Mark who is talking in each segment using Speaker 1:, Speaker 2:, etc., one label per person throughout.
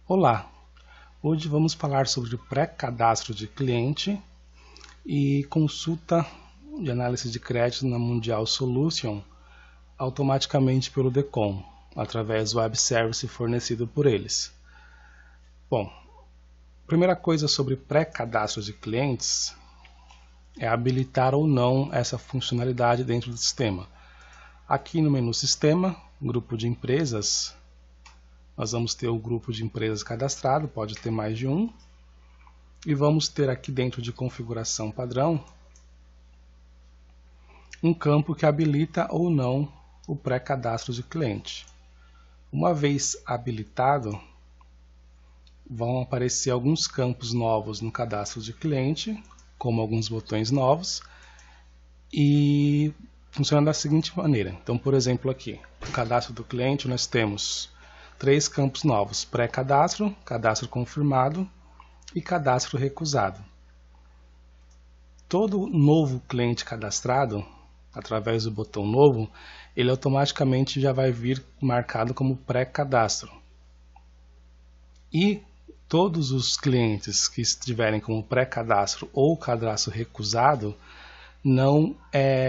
Speaker 1: Olá, hoje vamos falar sobre pré-cadastro de cliente e consulta de análise de crédito na Mundial Solution automaticamente pelo DECOM, através do web service fornecido por eles. Bom, primeira coisa sobre pré-cadastro de clientes é habilitar ou não essa funcionalidade dentro do sistema. Aqui no menu Sistema, Grupo de Empresas, nós vamos ter o grupo de empresas cadastrado, pode ter mais de um. E vamos ter aqui dentro de configuração padrão, um campo que habilita ou não o pré-cadastro de cliente. Uma vez habilitado, vão aparecer alguns campos novos no cadastro de cliente, como alguns botões novos, e funciona da seguinte maneira. Então, por exemplo, aqui, no cadastro do cliente, nós temos 3 campos novos: pré-cadastro, cadastro confirmado e cadastro recusado. Todo novo cliente cadastrado, através do botão novo, ele automaticamente já vai vir marcado como pré-cadastro. E todos os clientes que estiverem como pré-cadastro ou cadastro recusado, não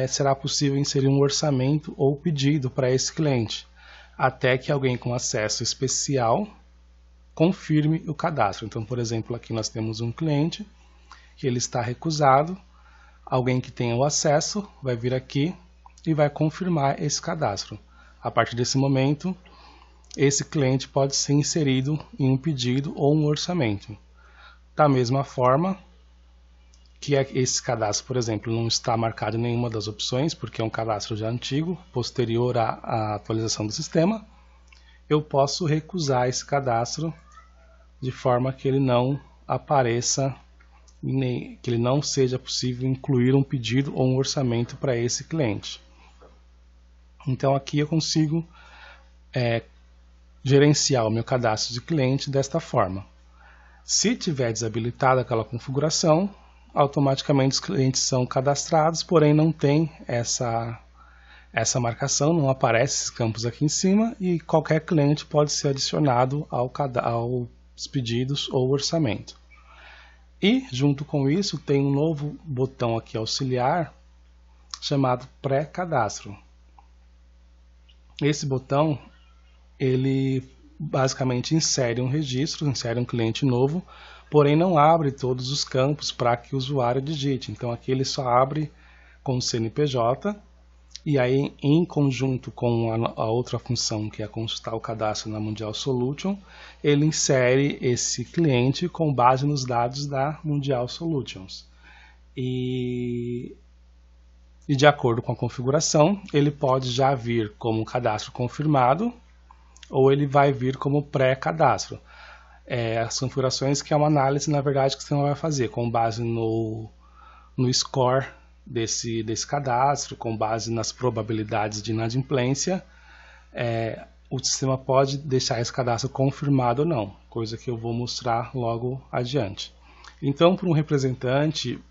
Speaker 1: será possível inserir um orçamento ou pedido para esse cliente, até que alguém com acesso especial confirme o cadastro. Então, por exemplo, aqui nós temos um cliente que ele está recusado, alguém que tenha o acesso vai vir aqui e vai confirmar esse cadastro. A partir desse momento, esse cliente pode ser inserido em um pedido ou um orçamento. Da mesma forma que esse cadastro, por exemplo, não está marcado em nenhuma das opções, porque é um cadastro já antigo, posterior à atualização do sistema, eu posso recusar esse cadastro de forma que ele não apareça, que ele não seja possível incluir um pedido ou um orçamento para esse cliente. Então aqui eu consigo gerenciar o meu cadastro de cliente desta forma. Se tiver desabilitada aquela configuração, automaticamente os clientes são cadastrados, porém não tem essa marcação, não aparece esses campos aqui em cima, e qualquer cliente pode ser adicionado aos pedidos ou orçamento. E junto com isso tem um novo botão aqui auxiliar chamado pré-cadastro. Esse botão ele basicamente insere um registro, insere um cliente novo, porém não abre todos os campos para que o usuário digite. Então aqui ele só abre com o CNPJ, e aí em conjunto com a outra função, que é consultar o cadastro na Mundial Solution, ele insere esse cliente com base nos dados da Mundial Solutions. E de acordo com a configuração, ele pode já vir como cadastro confirmado, ou ele vai vir como pré-cadastro. As configurações que é uma análise, na verdade, que você não vai fazer, com base no score desse cadastro, com base nas probabilidades de inadimplência, o sistema pode deixar esse cadastro confirmado ou não, coisa que eu vou mostrar logo adiante. Então, para um representante,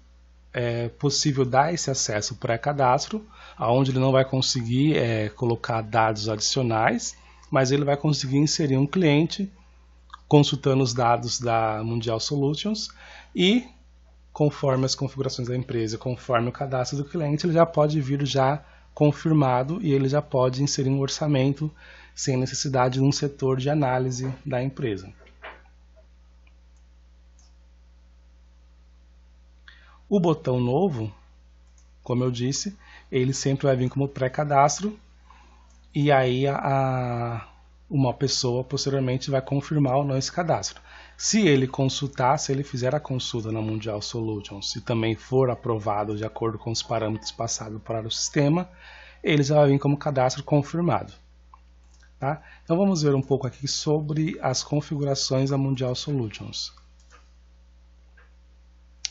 Speaker 1: é possível dar esse acesso pré-cadastro, onde ele não vai conseguir colocar dados adicionais, mas ele vai conseguir inserir um cliente consultando os dados da Mundial Solutions, e conforme as configurações da empresa, conforme o cadastro do cliente, ele já pode vir já confirmado e ele já pode inserir um orçamento sem necessidade de um setor de análise da empresa. O botão novo, como eu disse, ele sempre vai vir como pré-cadastro, e aí uma pessoa posteriormente vai confirmar ou não esse cadastro. Se ele consultar, se ele fizer a consulta na Mundial Solutions, se também for aprovado de acordo com os parâmetros passados para o sistema, ele já vai vir como cadastro confirmado. Tá? Então vamos ver um pouco aqui sobre as configurações da Mundial Solutions.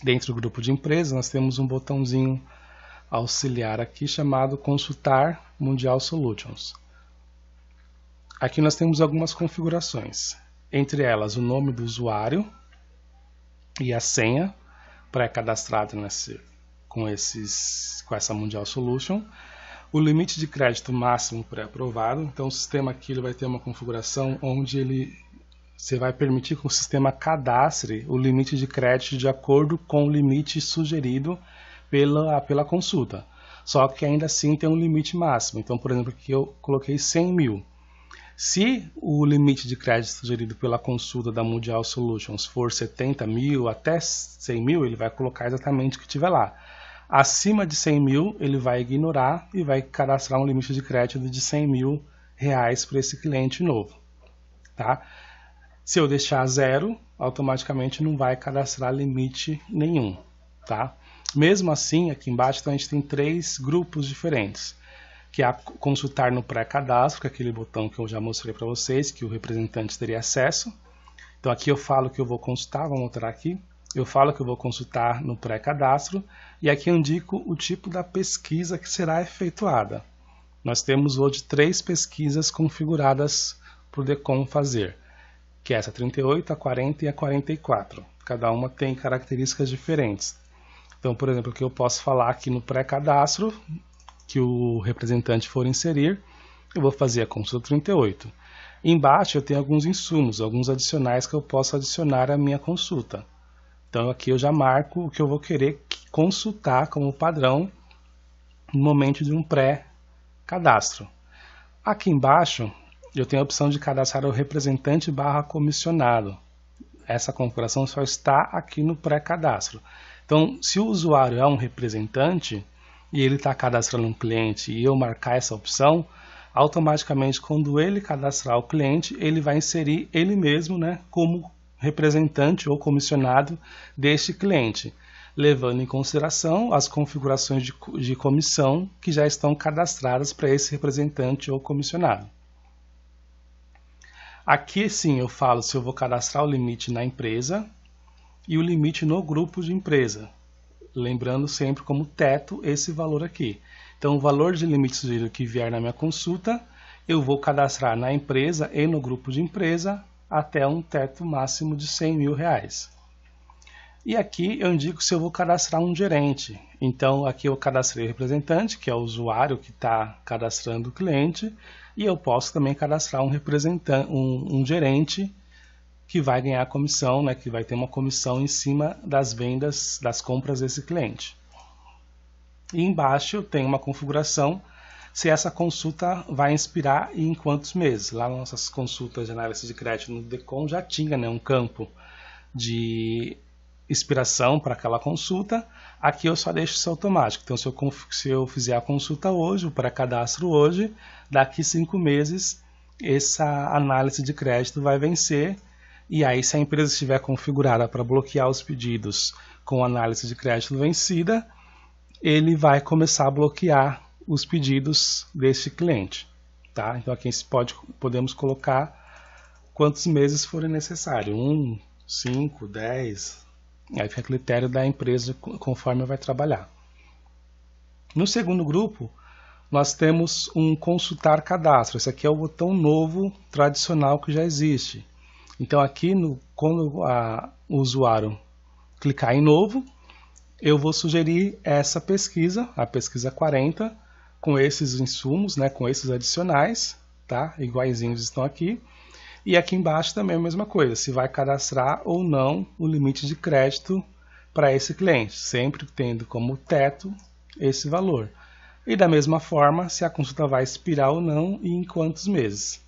Speaker 1: Dentro do grupo de empresas, nós temos um botãozinho auxiliar aqui chamado Consultar Mundial Solutions. Aqui nós temos algumas configurações, entre elas o nome do usuário e a senha pré-cadastrada com essa Mundial Solution, o limite de crédito máximo pré-aprovado. Então o sistema aqui ele vai ter uma configuração onde ele você vai permitir que o sistema cadastre o limite de crédito de acordo com o limite sugerido pela consulta. Só que ainda assim tem um limite máximo. Então, por exemplo, aqui eu coloquei 100 mil. Se o limite de crédito sugerido pela consulta da Mundial Solutions for 70 mil até 100 mil, ele vai colocar exatamente o que tiver lá. Acima de 100 mil, ele vai ignorar e vai cadastrar um limite de crédito de 100 mil reais para esse cliente novo. Tá? Se eu deixar zero, automaticamente não vai cadastrar limite nenhum. Tá? Mesmo assim, aqui embaixo então, a gente tem 3 grupos diferentes, que é consultar no pré-cadastro, que é aquele botão que eu já mostrei para vocês, que o representante teria acesso. Então aqui eu falo que eu vou consultar, vamos mostrar aqui. Eu falo que eu vou consultar no pré-cadastro e aqui eu indico o tipo da pesquisa que será efetuada. Nós temos hoje 3 pesquisas configuradas para o DECOM fazer, que é essa 38, a 40 e a 44. Cada uma tem características diferentes. Então, por exemplo, o que eu posso falar aqui no pré-cadastro, que o representante for inserir, eu vou fazer a consulta 38. Embaixo eu tenho alguns insumos, alguns adicionais que eu posso adicionar à minha consulta. Então aqui eu já marco o que eu vou querer consultar como padrão no momento de um pré-cadastro. Aqui embaixo eu tenho a opção de cadastrar o representante / comissionado. Essa configuração só está aqui no pré-cadastro. Então, se o usuário é um representante e ele está cadastrando um cliente e eu marcar essa opção, automaticamente quando ele cadastrar o cliente, ele vai inserir ele mesmo, né, como representante ou comissionado deste cliente, levando em consideração as configurações de comissão que já estão cadastradas para esse representante ou comissionado. Aqui sim eu falo se eu vou cadastrar o limite na empresa e o limite no grupo de empresa, lembrando sempre como teto esse valor aqui. Então o valor de limite sugerido que vier na minha consulta, eu vou cadastrar na empresa e no grupo de empresa até um teto máximo de 100 mil reais. E aqui eu indico se eu vou cadastrar um gerente. Então aqui eu cadastrei o representante, que é o usuário que está cadastrando o cliente, e eu posso também cadastrar um representante, um gerente que vai ganhar comissão, né, que vai ter uma comissão em cima das vendas, das compras desse cliente. E embaixo tem uma configuração se essa consulta vai expirar e em quantos meses. Lá nas nossas consultas de análise de crédito no DECOM já tinha, né, um campo de expiração para aquela consulta. Aqui eu só deixo isso automático. Então se eu fizer a consulta hoje, o pré-cadastro hoje, daqui 5 meses essa análise de crédito vai vencer. E aí se a empresa estiver configurada para bloquear os pedidos com análise de crédito vencida, ele vai começar a bloquear os pedidos deste cliente. Tá? Então aqui podemos colocar quantos meses forem necessários, 1, 5, 10, aí fica a critério da empresa conforme vai trabalhar. No segundo grupo, nós temos um consultar cadastro. Esse aqui é o botão novo tradicional que já existe. Então aqui, quando o usuário clicar em novo, eu vou sugerir essa pesquisa, a pesquisa 40, com esses insumos, né, com esses adicionais, tá? Iguaizinhos estão aqui. E aqui embaixo também a mesma coisa, se vai cadastrar ou não o limite de crédito para esse cliente, sempre tendo como teto esse valor. E da mesma forma, se a consulta vai expirar ou não e em quantos meses.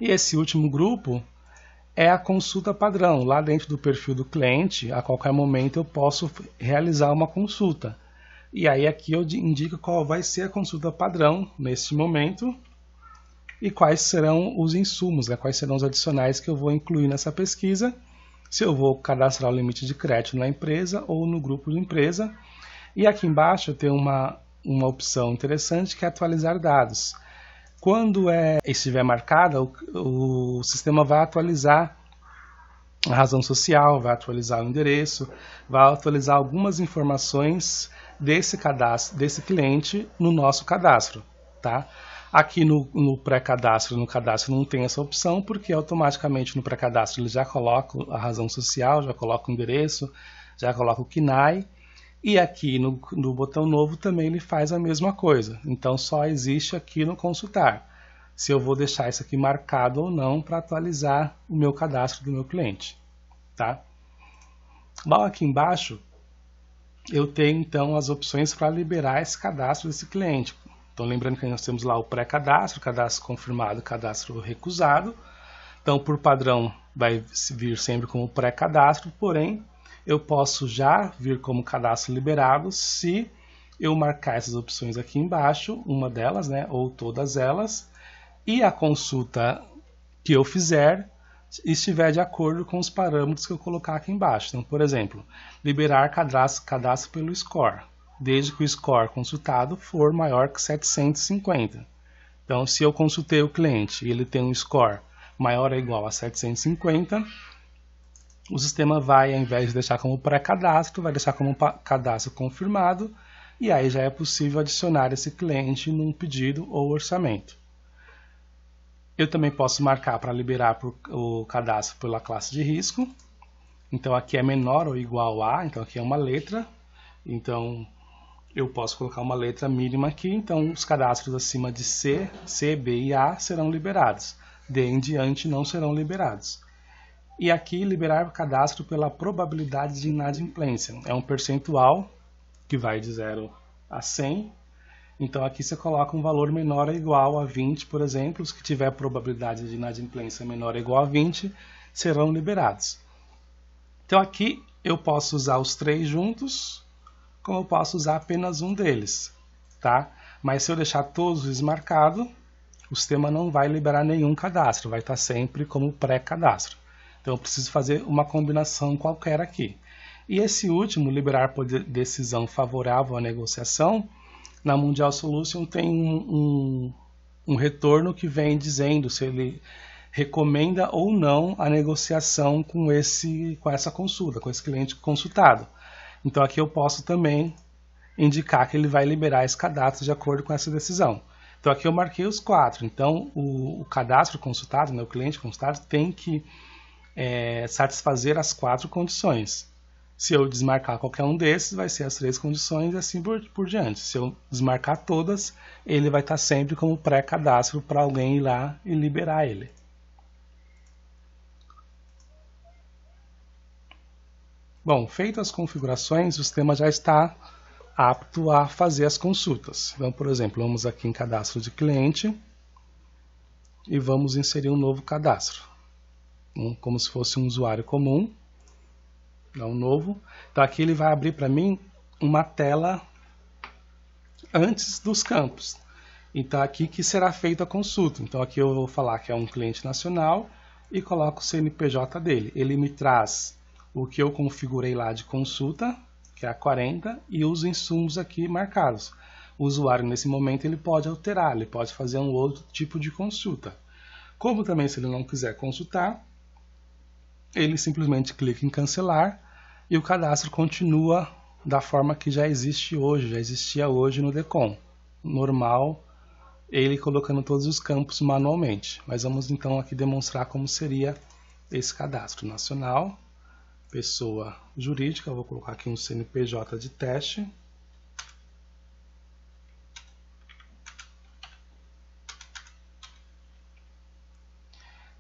Speaker 1: E esse último grupo é a consulta padrão. Lá dentro do perfil do cliente, a qualquer momento eu posso realizar uma consulta. E aí aqui eu indico qual vai ser a consulta padrão neste momento e quais serão os insumos, né? Quais serão os adicionais que eu vou incluir nessa pesquisa, se eu vou cadastrar o limite de crédito na empresa ou no grupo de empresa. E aqui embaixo eu tenho uma opção interessante que é atualizar dados. Quando estiver marcada, o sistema vai atualizar a razão social, vai atualizar o endereço, vai atualizar algumas informações desse cadastro, desse cliente no nosso cadastro, tá? Aqui no pré-cadastro, no cadastro não tem essa opção, porque automaticamente no pré-cadastro ele já coloca a razão social, já coloca o endereço, já coloca o CNAE, e aqui no botão novo também ele faz a mesma coisa, então só existe aqui no consultar. se eu vou deixar isso aqui marcado ou não para atualizar o meu cadastro do meu cliente, tá? Bom, aqui embaixo eu tenho então as opções para liberar esse cadastro desse cliente. Então lembrando que nós temos lá o pré-cadastro, cadastro confirmado, cadastro recusado. Então por padrão vai vir sempre como pré-cadastro, porém eu posso já vir como cadastro liberado se eu marcar essas opções aqui embaixo, uma delas, né, ou todas elas, e a consulta que eu fizer estiver de acordo com os parâmetros que eu colocar aqui embaixo. Então, por exemplo, liberar cadastro pelo score, desde que o score consultado for maior que 750. Então, se eu consultei o cliente e ele tem um score maior ou igual a 750, o sistema vai, ao invés de deixar como pré-cadastro, vai deixar como cadastro confirmado, e aí já é possível adicionar esse cliente num pedido ou orçamento. Eu também posso marcar para liberar o cadastro pela classe de risco. Então aqui é menor ou igual a, então aqui é uma letra. Então eu posso colocar uma letra mínima aqui, então os cadastros acima de C, B e A serão liberados. D em diante não serão liberados. E aqui liberar o cadastro pela probabilidade de inadimplência. É um percentual que vai de 0 a 100. Então aqui você coloca um valor menor ou igual a 20, por exemplo. Os que tiver probabilidade de inadimplência menor ou igual a 20 serão liberados. Então aqui eu posso usar os três juntos, como eu posso usar apenas um deles, tá? Mas se eu deixar todos desmarcados, o sistema não vai liberar nenhum cadastro, vai estar sempre como pré-cadastro. Então eu preciso fazer uma combinação qualquer aqui. E esse último, liberar por decisão favorável à negociação, na Mundial Solution tem um retorno que vem dizendo se ele recomenda ou não a negociação com essa consulta, com esse cliente consultado. Então aqui eu posso também indicar que ele vai liberar esse cadastro de acordo com essa decisão. Então aqui eu marquei os 4. Então o cadastro consultado, né, o cliente consultado, tem que satisfazer as 4 condições. Se eu desmarcar qualquer um desses, vai ser as 3 condições e assim por diante. Se eu desmarcar todas, ele vai estar sempre como pré-cadastro para alguém ir lá e liberar ele. Bom, feitas as configurações, o sistema já está apto a fazer as consultas. Então, por exemplo, vamos aqui em cadastro de cliente e vamos inserir um novo cadastro, como se fosse um usuário comum. Dá um novo. Então aqui ele vai abrir para mim uma tela antes dos campos. Então aqui que será feita a consulta. Então aqui eu vou falar que é um cliente nacional e coloco o CNPJ dele. Ele me traz o que eu configurei lá de consulta, que é a 40, e os insumos aqui marcados. O usuário nesse momento ele pode alterar, ele pode fazer um outro tipo de consulta. Como também se ele não quiser consultar, ele simplesmente clica em cancelar e o cadastro continua da forma que já existe hoje, já existia hoje no DECOM. Normal, ele colocando todos os campos manualmente. Mas vamos então aqui demonstrar como seria esse cadastro nacional, pessoa jurídica. Eu vou colocar aqui um CNPJ de teste.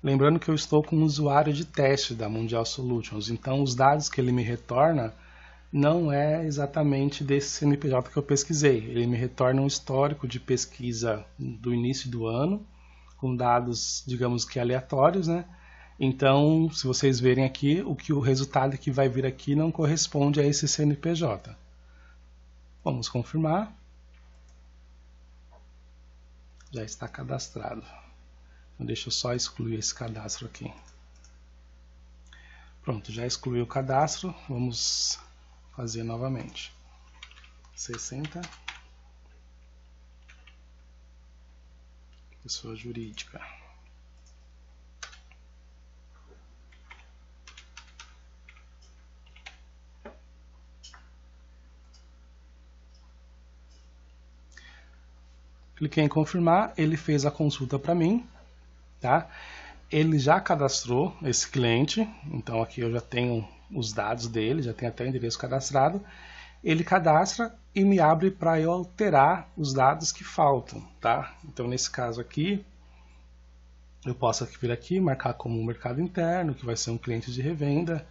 Speaker 1: Lembrando que eu estou com um usuário de teste da Mundial Solutions, então os dados que ele me retorna não é exatamente desse CNPJ que eu pesquisei. Ele me retorna um histórico de pesquisa do início do ano, com dados, digamos que aleatórios, né? Então, se vocês verem aqui, o resultado que vai vir aqui não corresponde a esse CNPJ. Vamos confirmar. Já está cadastrado. Deixa eu só excluir esse cadastro aqui. Pronto, já excluí o cadastro. Vamos fazer novamente. 60. Pessoa jurídica. Cliquei em confirmar, ele fez a consulta para mim. Tá? Ele já cadastrou esse cliente, então aqui eu já tenho os dados dele, já tenho até o endereço cadastrado. Ele cadastra e me abre para eu alterar os dados que faltam, tá? Então nesse caso aqui, Eu posso vir aqui, marcar como mercado interno, que vai ser um cliente de revenda,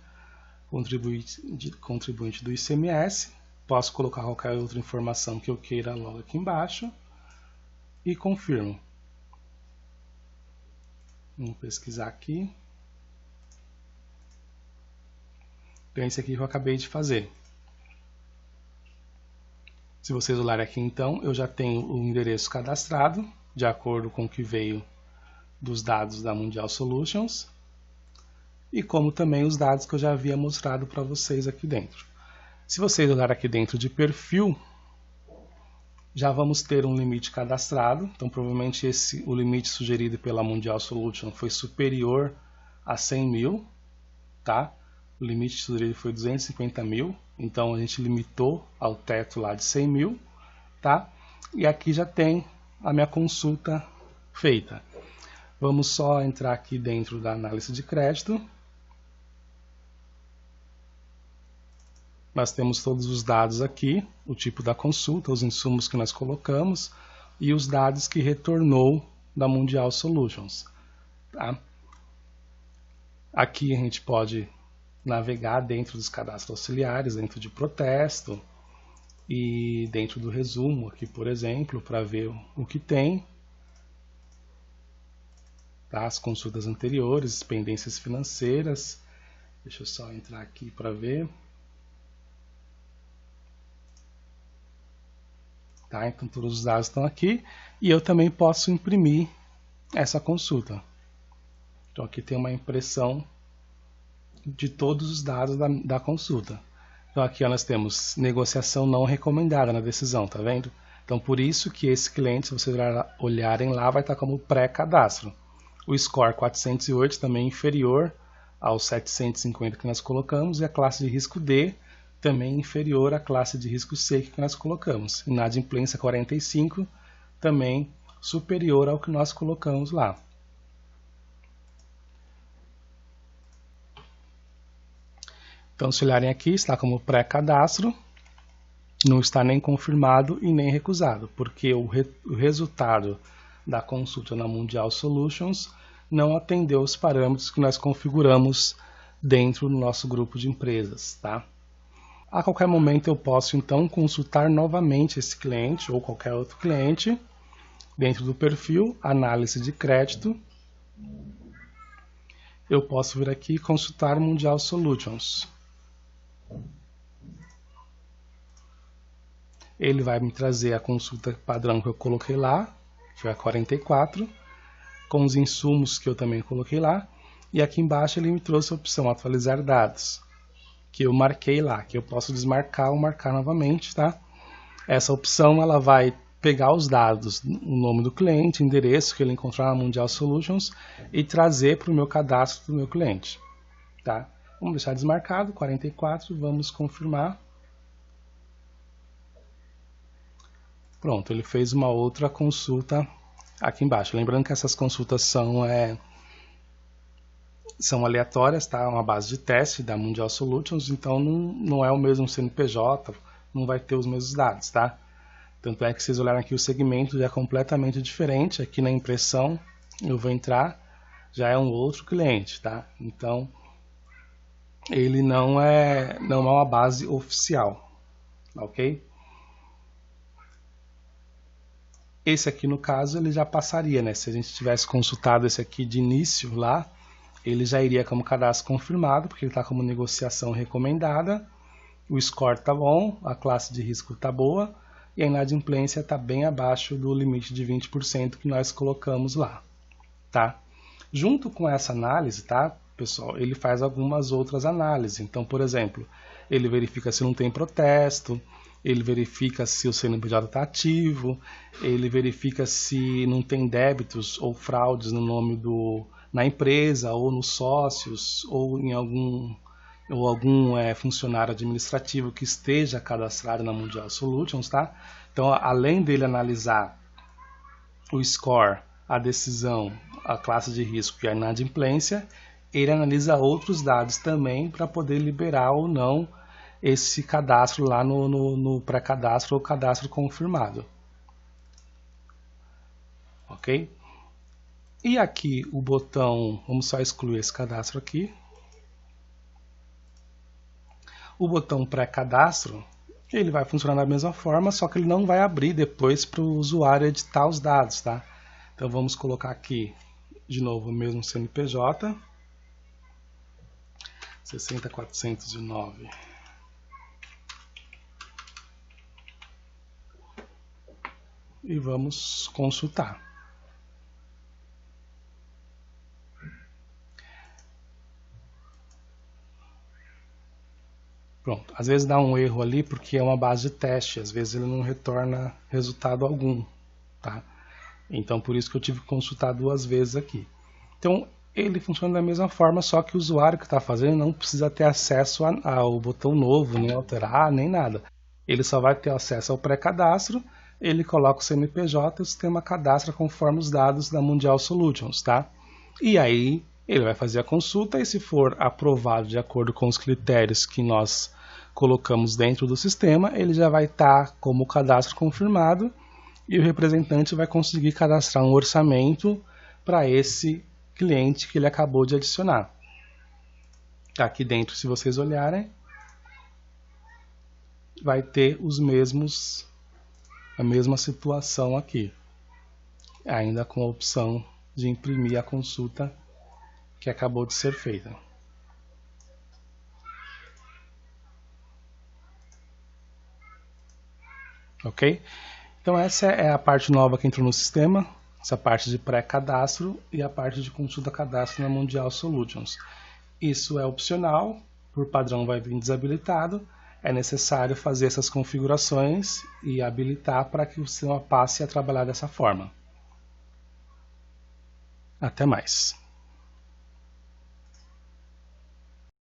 Speaker 1: contribuinte do ICMS. Posso colocar qualquer outra informação que eu queira logo aqui embaixo e confirmo. Vamos pesquisar aqui. Então, esse aqui que eu acabei de fazer. Se vocês olharem aqui, então, eu já tenho o endereço cadastrado, de acordo com o que veio dos dados da Mundial Solutions, e como também os dados que eu já havia mostrado para vocês aqui dentro. Se vocês olharem aqui dentro de perfil, já vamos ter um limite cadastrado, então provavelmente o limite sugerido pela Mundial Solutions foi superior a 100 mil, tá? O limite sugerido foi 250 mil, então a gente limitou ao teto lá de 100 mil, tá? E aqui já tem a minha consulta feita. Vamos só entrar aqui dentro da análise de crédito. Nós temos todos os dados aqui, o tipo da consulta, os insumos que nós colocamos e os dados que retornou da Mundial Solutions. Tá? Aqui a gente pode navegar dentro dos cadastros auxiliares, dentro de protesto e dentro do resumo aqui, por exemplo, para ver o que tem. Tá? As consultas anteriores, pendências financeiras. Deixa eu só entrar aqui para ver. Tá? Então todos os dados estão aqui e eu também posso imprimir essa consulta. Então aqui tem uma impressão de todos os dados da consulta. Então aqui ó, nós temos negociação não recomendada na decisão, tá vendo? Então por isso que esse cliente, se vocês olharem lá, vai estar como pré-cadastro. O score 408 também inferior aos 750 que nós colocamos e a classe de risco D também inferior à classe de risco C que nós colocamos. Inadimplência 45 também superior ao que nós colocamos lá. Então, se olharem aqui, está como pré-cadastro, não está nem confirmado e nem recusado, porque o resultado da consulta na Mundial Solutions não atendeu os parâmetros que nós configuramos dentro do nosso grupo de empresas, tá? A qualquer momento eu posso então consultar novamente esse cliente ou qualquer outro cliente dentro do perfil, análise de crédito. Eu posso vir aqui e consultar Mundial Solutions. Ele vai me trazer a consulta padrão que eu coloquei lá, que é a 44, com os insumos que eu também coloquei lá. E aqui embaixo ele me trouxe a opção atualizar dados, que eu marquei lá, que eu posso desmarcar ou marcar novamente, tá? Essa opção ela vai pegar os dados, o nome do cliente, endereço que ele encontrar na Mundial Solutions e trazer para o meu cadastro do meu cliente, tá? Vamos deixar desmarcado, 44, vamos confirmar. Pronto, ele fez uma outra consulta aqui embaixo. Lembrando que essas consultas são aleatórias, tá? Uma base de teste da Mundial Solutions, então não é o mesmo CNPJ, não vai ter os mesmos dados, tá? Tanto é que vocês olharam aqui o segmento já é completamente diferente. Aqui na impressão eu vou entrar, já é um outro cliente, tá? Então ele não é uma base oficial, ok? Esse aqui no caso ele já passaria, né? Se a gente tivesse consultado esse aqui de início lá, ele já iria como cadastro confirmado, porque ele está como negociação recomendada, o score está bom, a classe de risco está boa e a inadimplência está bem abaixo do limite de 20% que nós colocamos lá, tá? Junto com essa análise, tá, pessoal, ele faz algumas outras análises. Então, por exemplo, ele verifica se não tem protesto, ele verifica se o CNPJ está ativo, ele verifica se não tem débitos ou fraudes no nome na empresa ou nos sócios ou em algum funcionário administrativo que esteja cadastrado na Mundial Solutions, tá? Então, além dele analisar o score, a decisão, a classe de risco e a inadimplência, ele analisa outros dados também para poder liberar ou não esse cadastro lá no pré-cadastro ou cadastro confirmado. Ok? E aqui o botão, vamos só excluir esse cadastro aqui. O botão pré-cadastro, ele vai funcionar da mesma forma, só que ele não vai abrir depois para o usuário editar os dados, tá? Então vamos colocar aqui de novo o mesmo CNPJ, 60409. E vamos consultar. Pronto, às vezes dá um erro ali porque é uma base de teste, às vezes ele não retorna resultado algum, tá? Então por isso que eu tive que consultar duas vezes aqui. Então ele funciona da mesma forma, só que o usuário que está fazendo não precisa ter acesso ao botão novo, nem alterar, nem nada. Ele só vai ter acesso ao pré-cadastro, ele coloca o CNPJ e o sistema cadastra conforme os dados da Mundial Solutions, tá? E aí ele vai fazer a consulta e se for aprovado de acordo com os critérios que nós colocamos dentro do sistema, ele já vai estar como cadastro confirmado e o representante vai conseguir cadastrar um orçamento para esse cliente que ele acabou de adicionar. Aqui dentro, se vocês olharem, vai ter a mesma situação aqui, ainda com a opção de imprimir a consulta que acabou de ser feita. Ok? Então essa é a parte nova que entrou no sistema, essa parte de pré-cadastro e a parte de consulta-cadastro na Mundial Solutions. Isso é opcional, por padrão vai vir desabilitado, é necessário fazer essas configurações e habilitar para que o sistema passe a trabalhar dessa forma. Até mais.